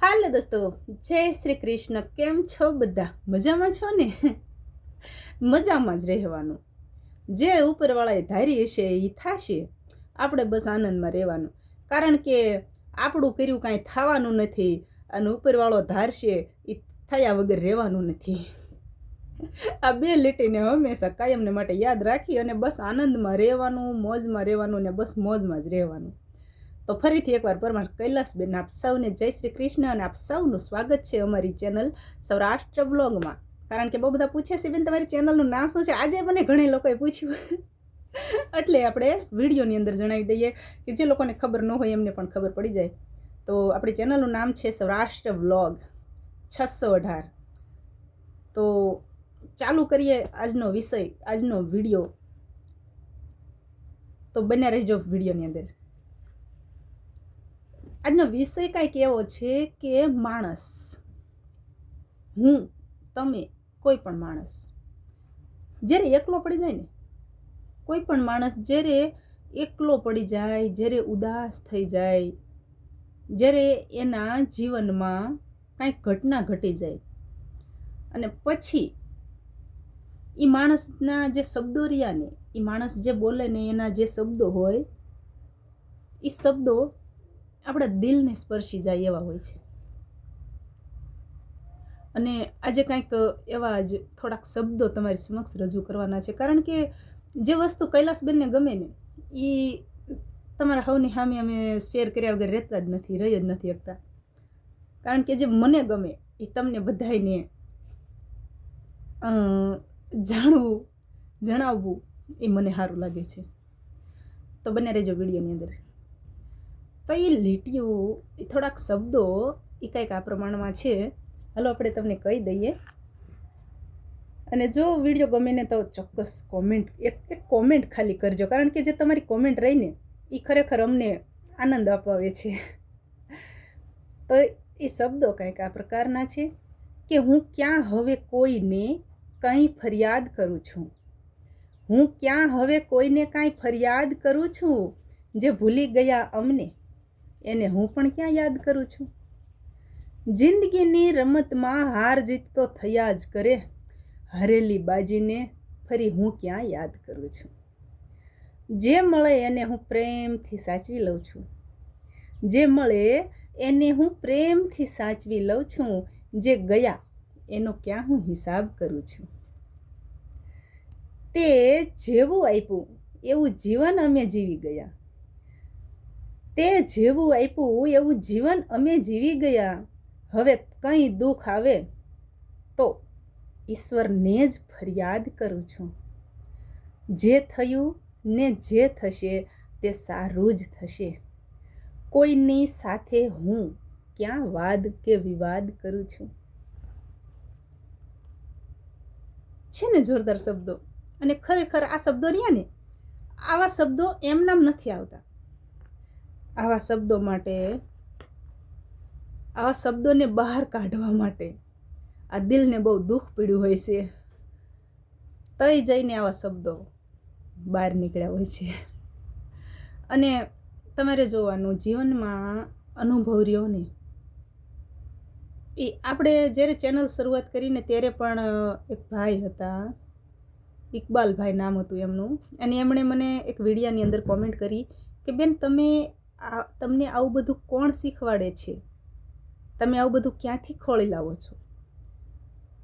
હાલો દોસ્તો, જય શ્રી કૃષ્ણ. કેમ છો બધા? મજામાં છો ને? મજામાં જ રહેવાનું. જે ઉપરવાળાએ ધારી હશે એ થશે. આપણે બસ આનંદમાં રહેવાનું. કારણ કે આપણું કર્યું કાંઈ થવાનું નથી અને ઉપરવાળો ધારશે એ થયા વગર રહેવાનું નથી. આ બે લીટીને હંમેશા કાયમને માટે યાદ રાખી અને બસ આનંદમાં રહેવાનું, મોજમાં રહેવાનું ને બસ મોજમાં જ રહેવાનું. તો ફરીથી એકવાર પરમાર કૈલાસબેન આપ સૌને જય શ્રી કૃષ્ણ અને આપ સૌનું સ્વાગત છે અમારી ચેનલ સૌરાષ્ટ્ર બ્લોગમાં. કારણ કે બહુ બધા પૂછે છે બેન તમારી ચેનલનું નામ શું છે? આજે મને ઘણા લોકોએ પૂછ્યું એટલે આપણે વિડીયોની અંદર જણાવી દઈએ કે જે લોકોને ખબર ન હોય એમને પણ ખબર પડી જાય. તો આપણી ચેનલનું નામ છે સૌરાષ્ટ્ર બ્લોગ 618. તો ચાલુ કરીએ આજનો વિષય, આજનો વિડીયો. તો બન્યા રહેજો વિડીયોની અંદર. આજનો વિષય કાંઈક એવો છે કે માણસ, હું, તમે, કોઈ પણ માણસ જ્યારે એકલો પડી જાય ને, કોઈ પણ માણસ જ્યારે એકલો પડી જાય, જ્યારે ઉદાસ થઈ જાય, જ્યારે એના જીવનમાં કાંઈક ઘટના ઘટી જાય અને પછી એ માણસના જે શબ્દો રહ્યા ને, એ માણસ જે બોલે ને એના જે શબ્દો હોય એ શબ્દો આપણા દિલને સ્પર્શી જાય એવા હોય છે. અને આજે કાંઈક એવા જ થોડાક શબ્દો તમારી સમક્ષ રજૂ કરવાના છે. કારણ કે જે વસ્તુ કૈલાસબેનને ગમે ને એ તમારા સૌની સામે અમે શેર કર્યા વગર રહેતા જ નથી, રહી જ નથી શકતા. કારણ કે જે મને ગમે એ તમને બધાને જાણવું, જણાવવું એ મને સારું લાગે છે. તો બને રહેજો વિડીયોની અંદર. તો એ લીટીઓ, એ થોડાક શબ્દો એ કંઈક આ પ્રમાણમાં છે. હાલો આપણે તમને કહી દઈએ. અને જો વિડીયો ગમે ને તો ચોક્કસ કોમેન્ટ, એક કોમેન્ટ ખાલી કરજો. કારણ કે જે તમારી કોમેન્ટ રહીને એ ખરેખર અમને આનંદ અપાવે છે. તો એ શબ્દો કંઈક આ પ્રકારના છે કે હું ક્યાં હવે કોઈને કંઈ ફરિયાદ કરું છું. હું ક્યાં હવે કોઈને કાંઈ ફરિયાદ કરું છું. જે ભૂલી ગયા અમને એને હું પણ ક્યાં યાદ કરું છું. જિંદગીની રમતમાં હાર જીત તો થયા જ કરે. હારેલી બાજીને ફરી હું ક્યાં યાદ કરું છું. જે મળે એને હું પ્રેમથી સાચવી લઉં છું. જે મળે એને હું પ્રેમથી સાચવી લઉં છું. જે ગયા એનો ક્યાં હું હિસાબ કરું છું. તે જેવું આપ્યું એવું જીવન અમે જીવી ગયા. તે જેવું આપ્યું એવું જીવન અમે જીવી ગયા. હવે કંઈ દુઃખ આવે તો ઈશ્વરને જ ફરિયાદ કરું છું. જે થયું ને જે થશે તે સારું જ થશે. કોઈની સાથે હું ક્યાં વાદ કે વિવાદ કરું છું. છે ને જોરદાર શબ્દો. અને ખરેખર આ શબ્દો રહ્યા ને, આવા શબ્દો એમનામ નથી આવતા. આવા શબ્દો માટે, આવા શબ્દોને બહાર કાઢવા માટે આ દિલને બહુ દુઃખ પીડ્યું હોય છે, તઈ જઈને આવા શબ્દો બહાર નીકળ્યા હોય છે. અને તમારે જોવાનું, જીવનમાં અનુભવ રહ્યો ને એ આપણે જ્યારે ચેનલ શરૂઆત કરીને ત્યારે પણ એક ભાઈ હતા, ઇકબાલભાઈ નામ હતું એમનું. અને એમણે મને એક વિડીયાની અંદર કોમેન્ટ કરી કે બેન તમને આવું બધું કોણ શીખવાડે છે? તમે આવું બધું ક્યાંથી ખોળી લાવો છો?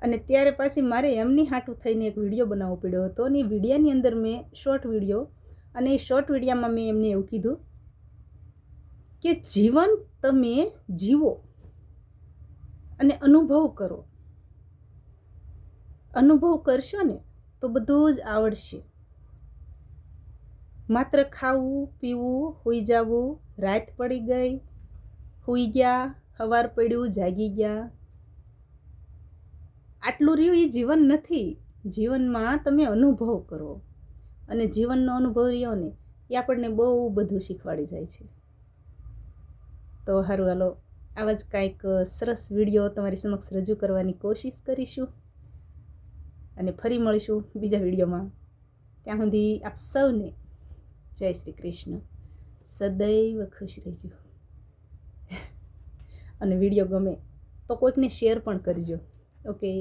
અને ત્યારે પાછી મારે એમની હાટું થઈને એક વિડીયો બનાવવો પડ્યો હતો. અને એ વિડીયાની અંદર મેં શોર્ટ વિડીયો, અને એ શોર્ટ વિડીયામાં મેં એમને એવું કીધું કે જીવન તમે જીવો અને અનુભવ કરો. અનુભવ કરશો ને તો બધું જ આવડશે. માત્ર ખાવું, પીવું, સૂઈ જવું, રાત પડી ગઈ, સૂઈ ગયા, સવાર પડ્યું, જાગી ગયા, આટલું રહ્યું એ જીવન નથી. જીવનમાં તમે અનુભવ કરો. અને જીવનનો અનુભવ રહ્યો ને એ આપણને બહુ બધું શીખવાડી જાય છે. તો સારું, હાલો આવા જ કાંઈક સરસ વિડીયો તમારી સમક્ષ રજૂ કરવાની કોશિશ કરીશું. અને ફરી મળીશું બીજા વિડીયોમાં. ત્યાં સુધી આપ સૌને જય શ્રી કૃષ્ણ. સદૈવ ખુશ રહેજો. અને વિડીયો ગમે તો કોઈકને શેર પણ કરજો. ઓકે.